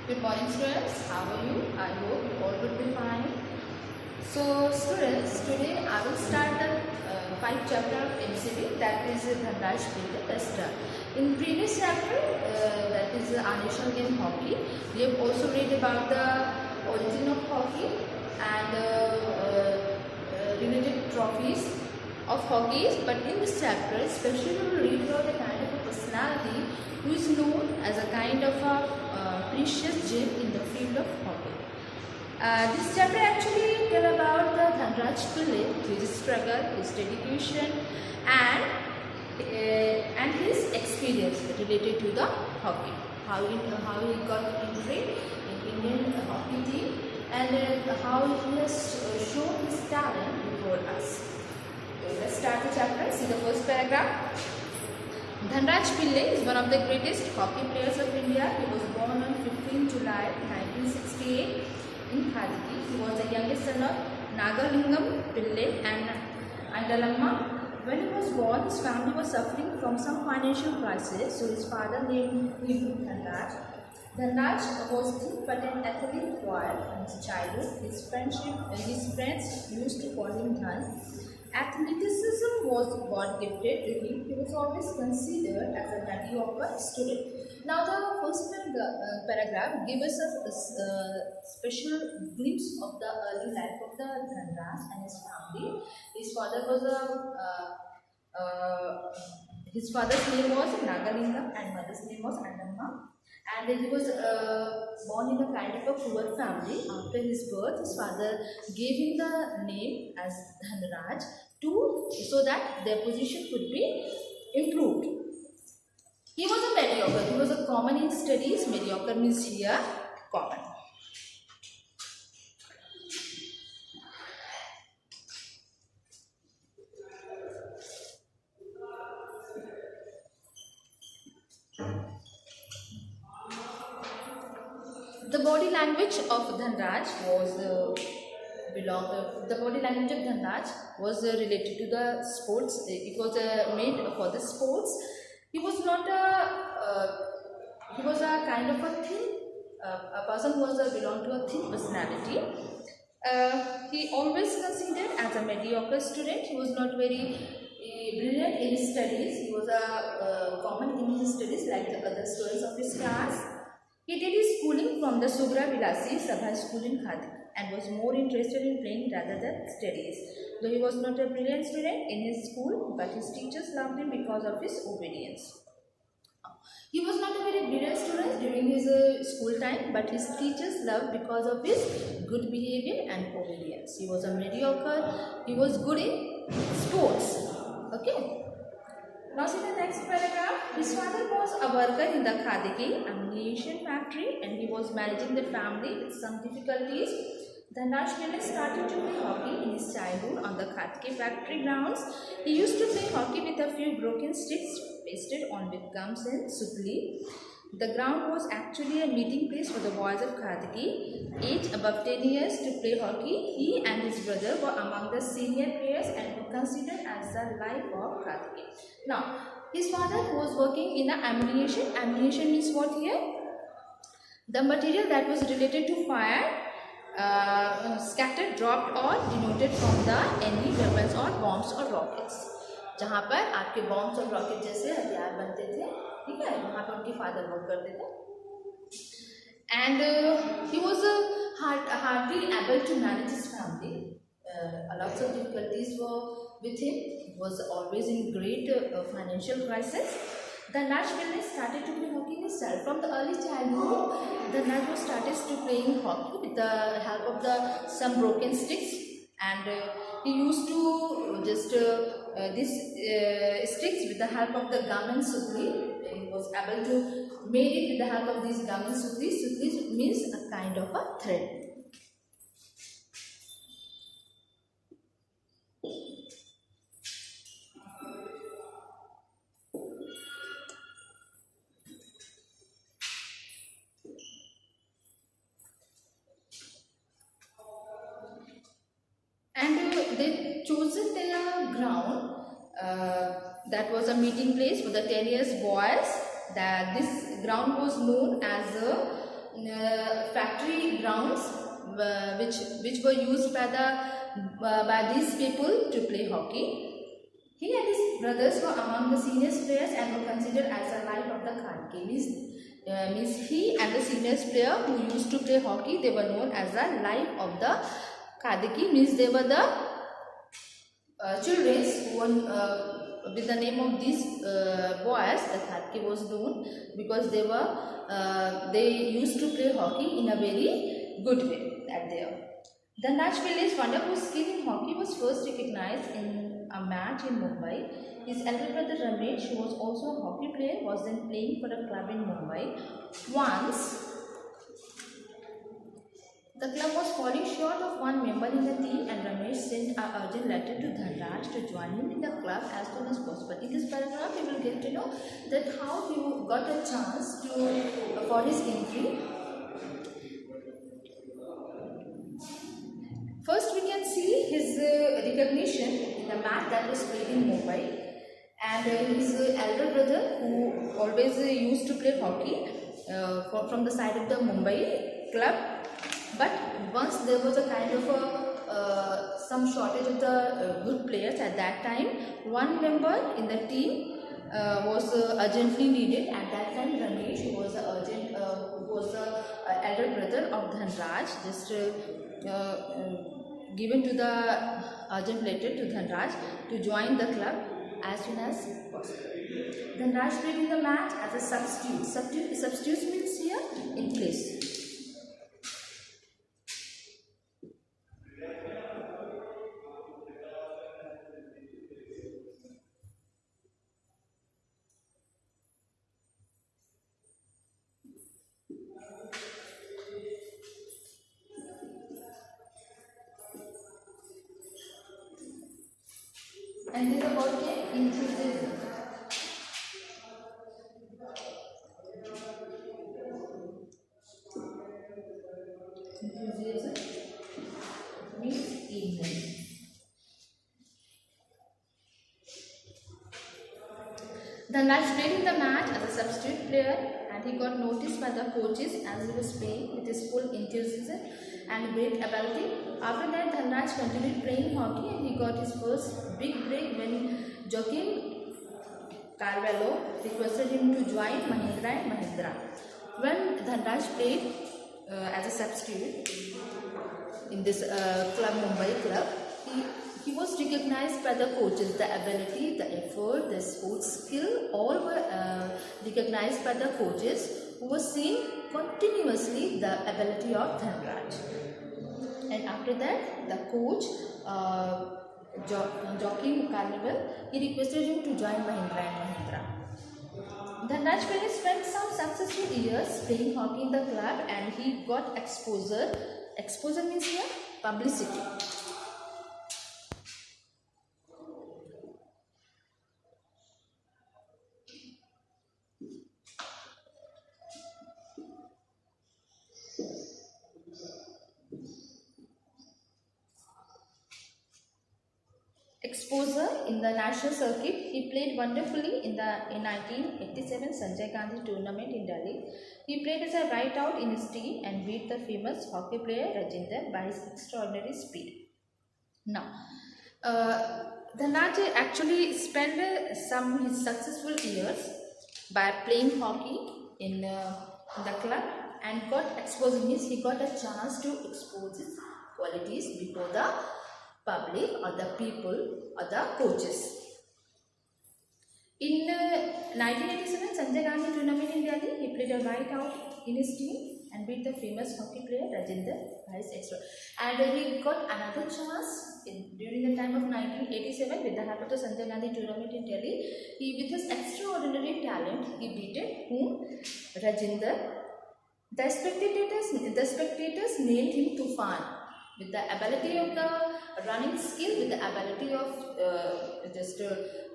Good morning, students. How are you? I hope you all will be fine. So, students, today I will start the 5th chapter of MCB, that is Dhanraj Pille Tester. In previous chapter, that is our national game hockey, we have also read about the origin of hockey and related trophies of hockey. But in this chapter, especially we will read about the kind of a personality who is known as a kind of a precious gem in the field of hockey. This chapter actually tell about the Dhanraj Pille, his struggle, his dedication, and his experience related to the hockey. How he got entry in Indian hockey team, and how he has shown his talent before us. So let's start the chapter. See the first paragraph. Dhanraj Pille is one of the greatest hockey players of India. He was born on 15 July 1968 in Khadki. He was the youngest son of Nagalingam Pille and Andalamma. When he was born, his family was suffering from some financial crisis, so his father named him Dhanraj. Dhanraj was thin but an athlete boy from his childhood. His friends used to call him Dhan. Athleticism was God gifted to him. He was always considered as a mediocre student. Now, the first paragraph gives us a special glimpse of the early life of the Dhanraj and his family. His father was his father's name was Nagalingam and mother's name was Andamma. And he was born in a kind of a poor family. After his birth, his father gave him the name as Dhanraj so that their position could be improved. He was a mediocre. He was a common in studies. Mediocre means here common. The body language of Dhanraj was the body language of Dhanraj was related to the sports. It was made for the sports. He was not he was a kind of a thin a person who was belonged to a thin personality. He always considered as a mediocre student. He was not very brilliant in his studies. He was a common in his studies like the other students of his class. He did his schooling from the Sugra Vilasi Sabha School in Khadki and was more interested in playing rather than studies. Though he was not a brilliant student in his school, but his teachers loved him because of his obedience. He was not a very brilliant student during his school time, but his teachers loved because of his good behavior and obedience. He was a mediocre. He was good in sports. Okay. Now see the next paragraph. His father was a worker in the Khadki ammunition factory and he was managing the family with some difficulties. Dhanraj Pille started to play hockey in his childhood on the Khadki factory grounds. He used to play hockey with a few broken sticks pasted on with gums and supli. The ground was actually a meeting place for the boys of Khadki, aged above 10 years, to play hockey. He and his brother were among the senior players and were considered as the life of Khadki. Now, his father was working in ammunition. Ammunition means what here? The material that was related to fire, scattered, dropped or denoted from the enemy weapons or bombs or rockets. जहाँ पर आपके bombs और rocket जैसे हथियार बनते थे, ठीक है, वहाँ पर उनके फादर वर्क करते थे. And he was hardly able to manage his family. Lots of difficulties were with him. He was always in great financial crisis. Dhanraj Pille started to play hockey himself. From the early childhood, Dhanraj was started to playing hockey with the help of some broken sticks, and he used to just these sticks with the help of the gum and supli. He was able to make it with the help of these gum and supli. Supli means a kind of a thread. And they chosen their ground that was a meeting place for the 10 years boys. That this ground was known as factory grounds which were used by these people to play hockey. He and his brothers were among the senior players and were considered as the light of the Kharke. Means he and the senior player who used to play hockey, they were known as the light of the Khadki. Means they were the children who were with the name of these boys. The Khadki was known because they used to play hockey in a very good way at there. Dhanraj Pille's wonderful skill in hockey was first recognized in a match in Mumbai. His elder brother Ramesh, who was also a hockey player, was then playing for a club in Mumbai. Once, the club was falling short of one member in the team and Ramesh sent an urgent letter to Dhanraj to join him in the club as soon as possible. In this paragraph, you will get to know that how he got a chance for his entry. First, we can see his recognition in the match that was played in Mumbai, and his elder brother, who always used to play hockey from the side of the Mumbai club. But once there was a kind of some shortage of the good players at that time, one member in the team was urgently needed. At that time, Ramesh, who was the elder brother of Dhanraj, just given to the urgent letter to Dhanraj to join the club as soon as possible. Dhanraj played in the match as a substitute. Substitute means here in place. And this is about the enthusiasm. Enthusiasm means eagerness. Dhanraj played in the match as a substitute player and he got noticed by the coaches as he was playing with his full enthusiasm and great ability. After that, Dhanraj continued playing hockey and he got his first big break when Joaquim Carvalho requested him to join Mahindra and Mahindra. When Dhanraj played as a substitute in this club, Mumbai club, he was recognized by the coaches. The ability, the effort, the sports skill, all were recognized by the coaches, who were seeing continuously the ability of Dhanraj. And after that, the coach Joaquim Carnival, he requested him to join Mahindra and Mahindra. Dhanraj Pillai spent some successful years playing hockey in the club and he got exposure. Exposure means here publicity. Exposure in the national circuit. He played wonderfully in 1987 Sanjay Gandhi tournament in Delhi. He played as a right out in his team and beat the famous hockey player Rajinder by his extraordinary speed. Now, Dhanraj actually spent some his successful years by playing hockey in the club and got exposed. Means he got a chance to expose his qualities before the public or the people or the coaches. In 1987 Sanjay Gandhi tournament in Delhi, he played a right out in his team and beat the famous hockey player Rajinder by his extra. And he got another chance during the time of 1987 with the help of the Sanjay Gandhi tournament in Delhi. He, with his extraordinary talent, he beat whom? Rajinder. The spectators named him Tufan. With the ability of the running skill, with the ability of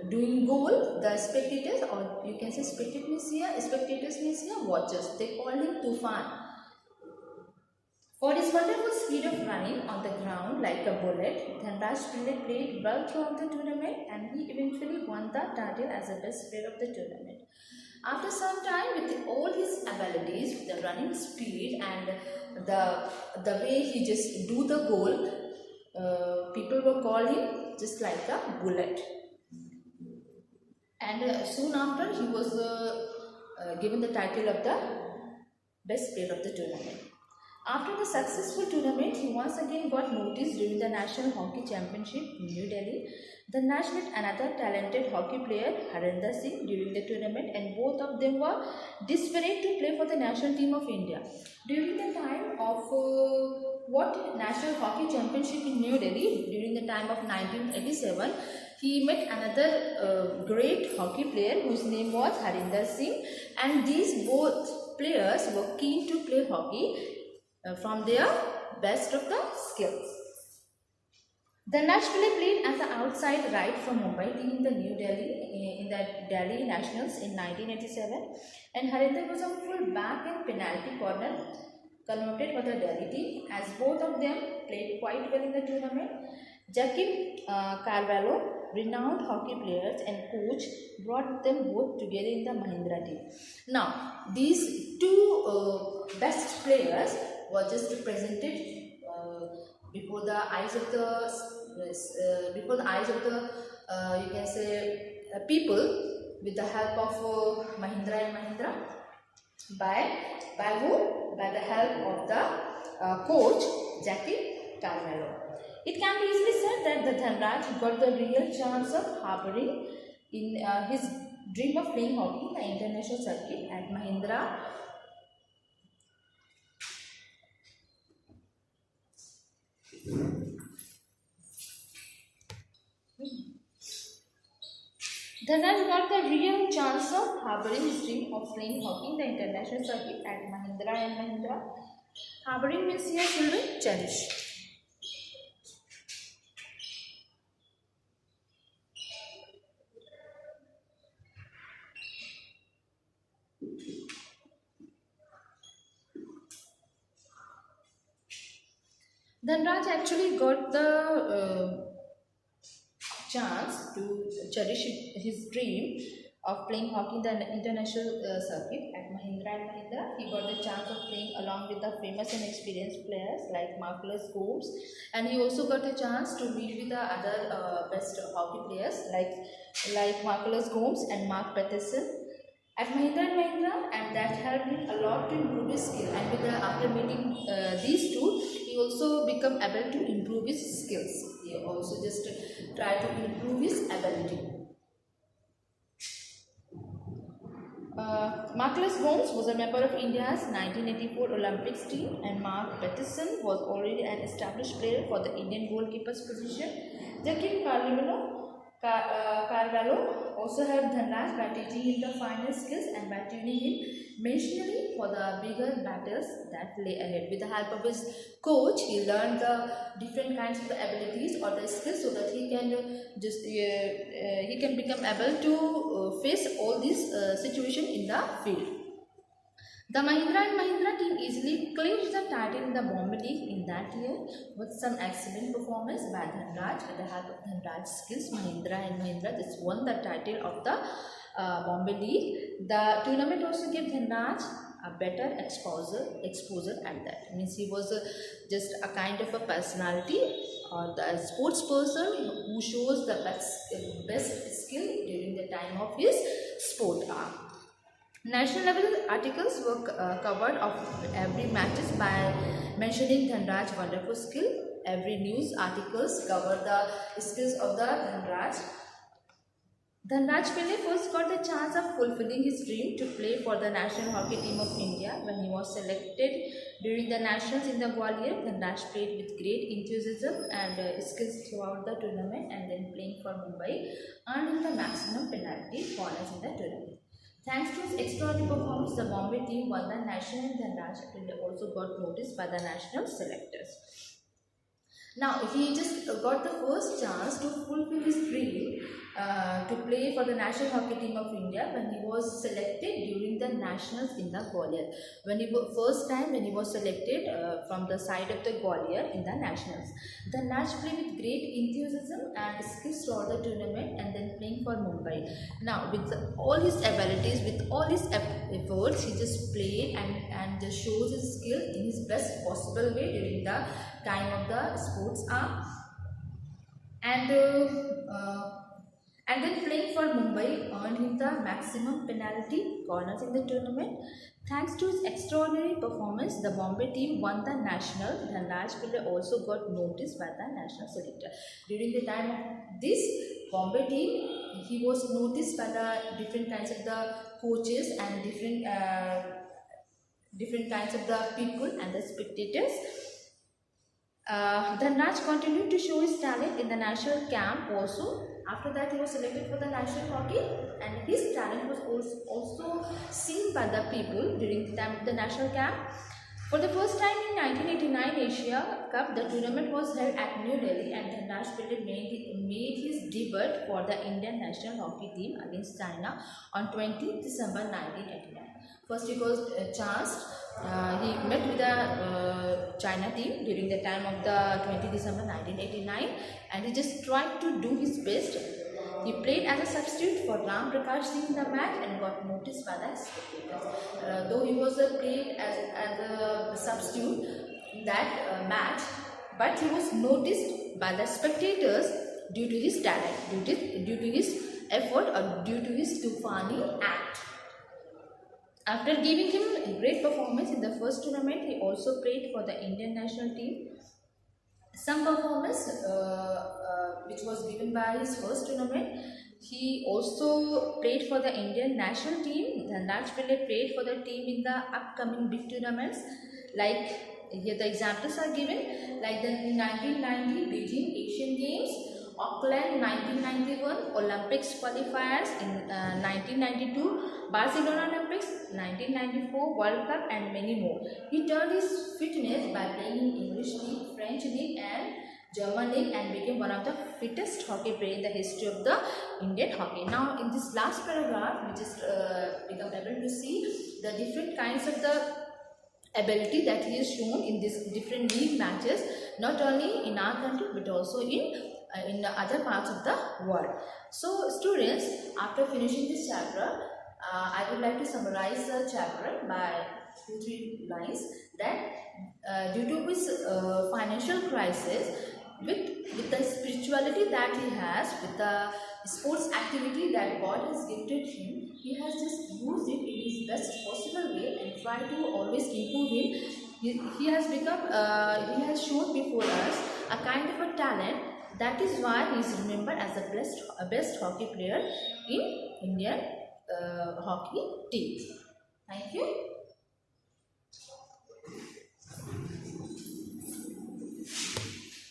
doing goal, the spectators, or you can say spectators means here watchers, they called him Tufan. For his wonderful speed of running on the ground like a bullet, Dhanraj Pillai played well throughout the tournament and he eventually won the title as the best player of the tournament. After some time, with all his abilities, the running speed and the way he just do the goal, people were call him just like a bullet. And soon after, he was given the title of the best player of the tournament. After the successful tournament, he once again got noticed during the National Hockey Championship in New Delhi. The Nash met another talented hockey player, Harinder Singh, during the tournament, and both of them were desperate to play for the national team of India. During the time of National Hockey Championship in New Delhi, during the time of 1987, he met another great hockey player whose name was Harinder Singh, and these both players were keen to play hockey from their best of the skills. The Nash played as an outside right for Mumbai team in the New Delhi in the Delhi Nationals in 1987, and Harinder was a full back and penalty corner converted for the Delhi team, as both of them played quite well in the tournament. Joaquim Carvalho, renowned hockey players and coach, brought them both together in the Mahindra team. Now, these two best players were just presented before the eyes of the you can say people, with the help of Mahindra and Mahindra, by who? By the help of the coach Joaquim Carvalho. It can be easily said that the Dhanraj got the real chance of harboring in his dream of playing hockey in the international circuit at Mahindra. Dhanraj got the real chance of harboring his dream of playing hockey in the international circuit at Mahindra and Mahindra. Harboring means here children cherish. Dhanraj actually got the chance to cherish his dream of playing hockey in the international circuit at Mahindra and Mahindra. He got the chance of playing along with the famous and experienced players like Marcellus Gomes, and he also got a chance to meet with the other best hockey players like Marcellus Gomes and Mark Peterson at Mahindra and Mahindra, and that helped him a lot to improve his skill. And after meeting these two, he also become able to improve his skills. He also just try to improve his ability. Marcellus Gomes was a member of India's 1984 Olympics team, and Mark Peterson was already an established player for the Indian goalkeeper's position. Joaquim Carvalho also helped Dhanraj by teaching him the finer skills and by tuning him mentionally for the bigger battles that lay ahead. With the help of his coach, he learned the different kinds of the abilities or the skills so that he can become able to face all these situations in the field. The Mahindra and Mahindra team easily clinched the title in the Bombay League in that year with some excellent performance by Dhanraj. With the help of Dhanraj's skills, Mahindra and Mahindra just won the title of the Bombay League. The tournament also gave Dhanraj a better exposure at that. Means he was just a kind of a personality or the sports person who shows the best skill during the time of his sport. National level articles were covered of every matches by mentioning Dhanraj's wonderful skill. Every news articles covered the skills of the Dhanraj. Dhanraj Pillai first got the chance of fulfilling his dream to play for the national hockey team of India when he was selected during the nationals in the Gwalior. Dhanraj played with great enthusiasm and skills throughout the tournament, and then playing for Mumbai earned him the maximum penalty corners in the tournament. Thanks to his extraordinary performance, the Bombay team won the national, and Dhanraj also got noticed by the national selectors. Now, he just got the first chance to fulfill his dream to play for the national hockey team of India when he was selected during the nationals in the Gwalior. First time when he was selected from the side of the Gwalior in the nationals. Dhanraj played with great enthusiasm and skills throughout the tournament and then playing for Mumbai. Now with all his abilities, with all his efforts, he just played and just shows his skill in his best possible way during the time of the sports arm. And then playing for Mumbai earned him the maximum penalty corners in the tournament. Thanks to his extraordinary performance, the Bombay team won the national. Dhanraj Pillai also got noticed by the national selector. During the time of this Bombay team, he was noticed by the different kinds of the coaches and different kinds of the people and the spectators. Dhanraj continued to show his talent in the national camp also. After that, he was selected for the national hockey, and his talent was also seen by the people during the time of the national camp. For the first time in 1989 Asia Cup, the tournament was held at New Delhi, and Dhanraj Pillai made his debut for the Indian national hockey team against China on 20 December 1989. First, he was chanced. He met with the China team during the time of the 20 December 1989, and he just tried to do his best. He played as a substitute for Ram Prakash Singh in the match and got noticed by the spectators. Though he was played as a substitute in that match, but he was noticed by the spectators due to his talent, due to his effort, or due to his Tufani act. After giving him a great performance in the first tournament, he also played for the Indian national team. Some performance which was given by his first tournament. He also played for the Indian national team. Dhanraj Pillai played for the team in the upcoming big tournaments. Like here the examples are given, like the 1990 Beijing Asian Games, Auckland 1991 Olympics qualifiers in 1992, Barcelona Olympics, 1994 World Cup, and many more. He turned his fitness by playing in English League, French League and German League, and became one of the fittest hockey players in the history of the Indian hockey. Now in this last paragraph, we just become able to see the different kinds of the ability that he has shown in these different league matches, not only in our country but also in other parts of the world. So students, after finishing this chapter, I would like to summarize the chapter by 2-3 lines that due to his financial crisis, with the spirituality that he has, with the sports activity that God has gifted him, he has just used it in his best possible way and tried to always improve it. He has become, he has shown before us a kind of a talent. That is why he is remembered as the best hockey player in Indian hockey team. Thank you.